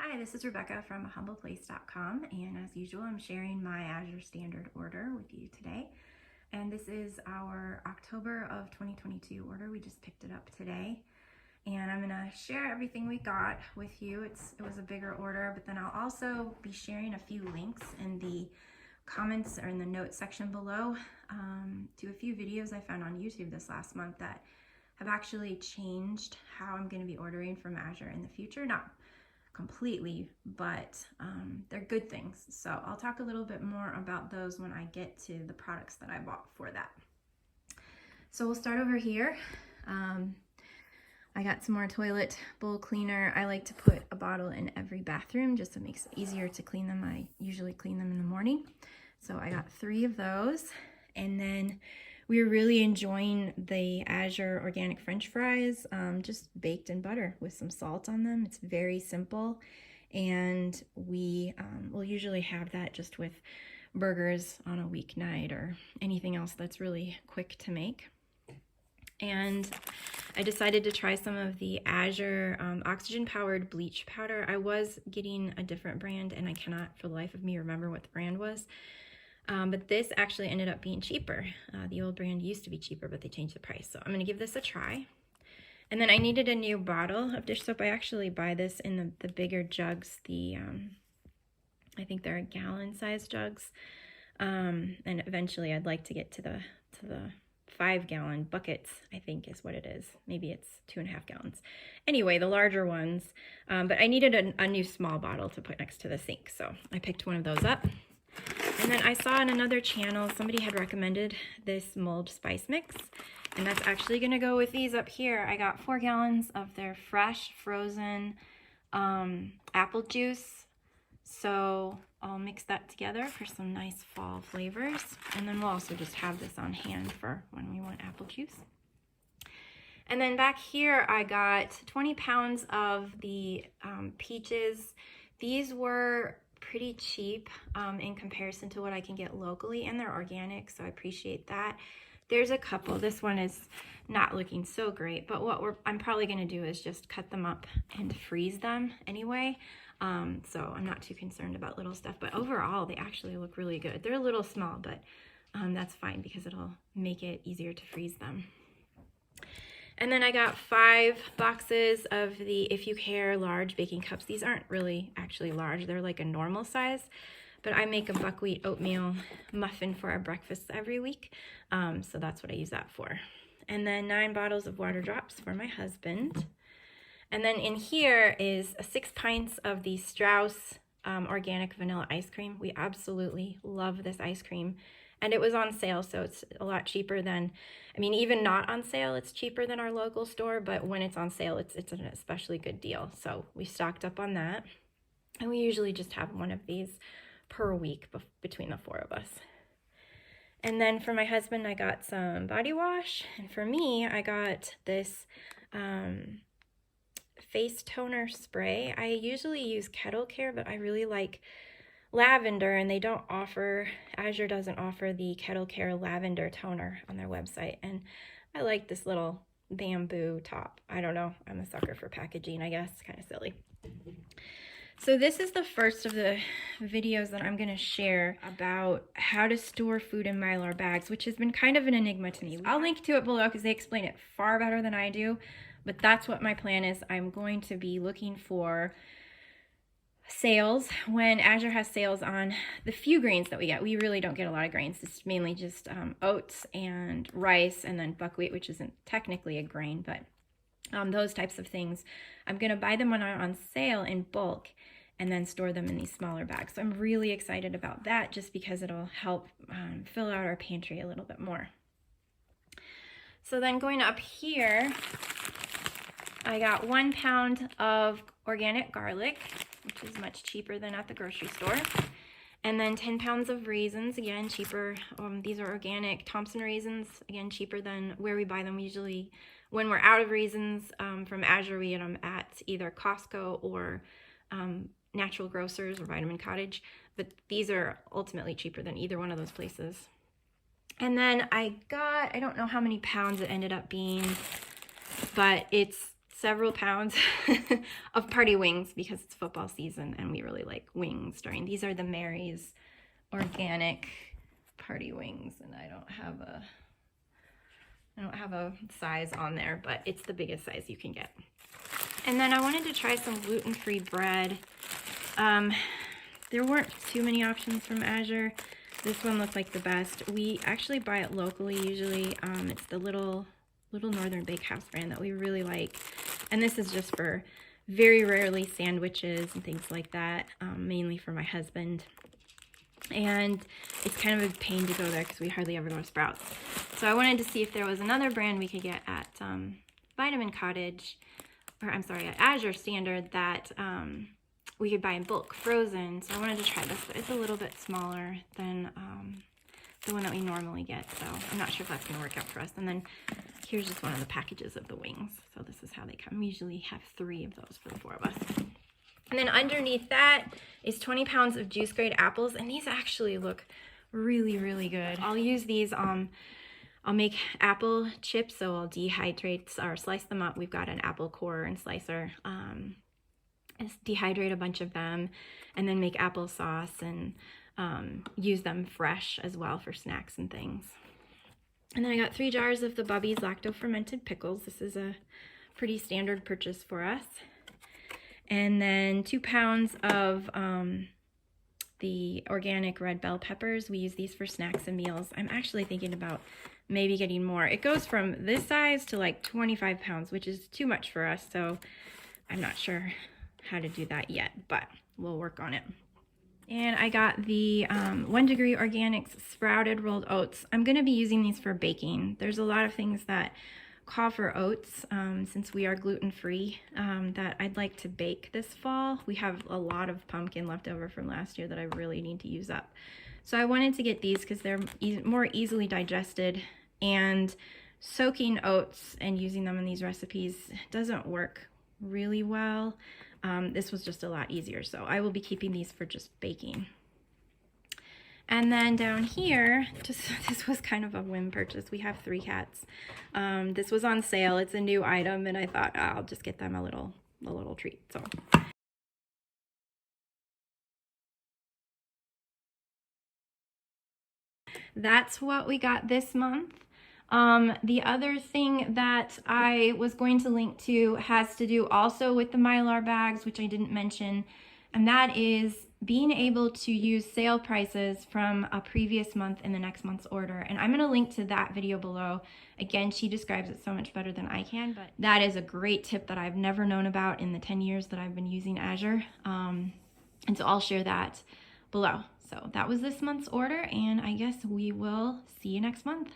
Hi, this is Rebecca from humbleplace.com, and as usual, I'm sharing my Azure Standard order with you today. And this is our October of 2022 order. We just picked it up today. And I'm gonna share everything we got with you. It was a bigger order, but then I'll also be sharing a few links in the comments or in the notes section below to a few videos I found on YouTube this last month that have actually changed how I'm gonna be ordering from Azure in the future. Not completely, but they're good things. So I'll talk a little bit more about those when I get to the products that I bought for that. So we'll start over here. I got some more toilet bowl cleaner. I like to put a bottle in every bathroom just so it makes it easier to clean them. I usually clean them in the morning. So I got 3 of those. And then we're really enjoying the Azure organic French fries, just baked in butter with some salt on them. It's very simple, and we will usually have that just with burgers on a weeknight or anything else that's really quick to make. And I decided to try some of the Azure oxygen-powered bleach powder. I was getting a different brand, and I cannot for the life of me remember what the brand was. But this actually ended up being cheaper. The old brand used to be cheaper, but they changed the price. So I'm going to give this a try. And then I needed a new bottle of dish soap. I actually buy this in the bigger jugs. I think they're gallon-sized jugs. And eventually I'd like to get to the 5-gallon buckets, I think is what it is. Maybe it's 2.5 gallons. Anyway, the larger ones. But I needed a new small bottle to put next to the sink. So I picked one of those up. And then I saw on another channel, somebody had recommended this mulled spice mix, and that's actually gonna go with these up here. I got 4 gallons of their fresh frozen apple juice. So I'll mix that together for some nice fall flavors. And then we'll also just have this on hand for when we want apple juice. And then back here, I got 20 pounds of the peaches. These were pretty cheap in comparison to what I can get locally, and they're organic, so I appreciate that. There's a couple. This one is not looking so great, but what I'm probably going to do is just cut them up and freeze them anyway. So I'm not too concerned about little stuff, but overall they actually look really good. They're a little small, but that's fine because it'll make it easier to freeze them. And then I got 5 boxes of the If You Care large baking cups. These aren't really actually large. They're like a normal size, but I make a buckwheat oatmeal muffin for our breakfast every week. So that's what I use that for. And then 9 bottles of water drops for my husband. And then in here is 6 pints of the Strauss organic vanilla ice cream. We absolutely love this ice cream. And it was on sale, so it's a lot cheaper than, I mean, even not on sale, it's cheaper than our local store, but when it's on sale, it's an especially good deal. So we stocked up on that, and we usually just have one of these per week between the 4 of us. And then for my husband, I got some body wash, and for me, I got this face toner spray. I usually use Kettle Care, but I really like Lavender, and they don't offer, Azure doesn't offer the Kettle Care Lavender toner on their website, and I like this little bamboo top. I don't know, I'm a sucker for packaging, I guess, kind of silly. So this is the first of the videos that I'm going to share about how to store food in Mylar bags, which has been kind of an enigma to me. I'll link to it below because they explain it far better than I do, but that's what my plan is. I'm going to be looking for sales when Azure has sales on the few grains that we get. We really don't get a lot of grains. It's mainly just oats and rice, and then buckwheat, which isn't technically a grain, but those types of things. I'm going to buy them when I'm on sale in bulk and then store them in these smaller bags. So I'm really excited about that just because it'll help fill out our pantry a little bit more. So then going up here, I got 1 pound of organic garlic, which is much cheaper than at the grocery store. And then 10 pounds of raisins, again, cheaper. These are organic Thompson raisins, again, cheaper than where we buy them. Usually when we're out of raisins from Azure, we get them at either Costco or Natural Grocers or Vitamin Cottage. But these are ultimately cheaper than either one of those places. And then I don't know how many pounds it ended up being, but it's several pounds of party wings because it's football season and we really like wings during. These are the Mary's organic party wings, and I don't have a size on there, but it's the biggest size you can get. And then I wanted to try some gluten-free bread. There weren't too many options from Azure. This one looked like the best. We actually buy it locally usually. It's the little Northern Bakehouse brand that we really like. And this is just for very rarely sandwiches and things like that, mainly for my husband. And it's kind of a pain to go there because we hardly ever go to Sprouts. So I wanted to see if there was another brand we could get at Vitamin Cottage, or I'm sorry, at Azure Standard that we could buy in bulk, frozen. So I wanted to try this, but it's a little bit smaller than the one that we normally get. So I'm not sure if that's going to work out for us. And then here's just one of the packages of the wings. So this is how they come. We usually have 3 of those for the 4 of us. And then underneath that is 20 pounds of juice grade apples. And these actually look really, really good. I'll use these, I'll make apple chips. So I'll dehydrate or slice them up. We've got an apple core and slicer. Dehydrate a bunch of them and then make applesauce and use them fresh as well for snacks and things. And then I got 3 jars of the Bubby's lacto-fermented pickles. This is a pretty standard purchase for us. And then 2 pounds of the organic red bell peppers. We use these for snacks and meals. I'm actually thinking about maybe getting more. It goes from this size to like 25 pounds, which is too much for us. So I'm not sure how to do that yet, but we'll work on it. And I got the 1 Degree Organics sprouted rolled oats. I'm going to be using these for baking. There's a lot of things that call for oats since we are gluten-free that I'd like to bake this fall. We have a lot of pumpkin left over from last year that I really need to use up. So I wanted to get these because they're more easily digested, and soaking oats and using them in these recipes doesn't work really well. This was just a lot easier, so I will be keeping these for just baking. And then down here, this was kind of a whim purchase. We have 3 cats. This was on sale. It's a new item, and I thought I'll just get them a little treat. So that's what we got this month. The other thing that I was going to link to has to do also with the Mylar bags, which I didn't mention, and that is being able to use sale prices from a previous month in the next month's order. And I'm going to link to that video below. Again, she describes it so much better than I can, but that is a great tip that I've never known about in the 10 years that I've been using Azure. And so I'll share that below. So that was this month's order, and I guess we will see you next month.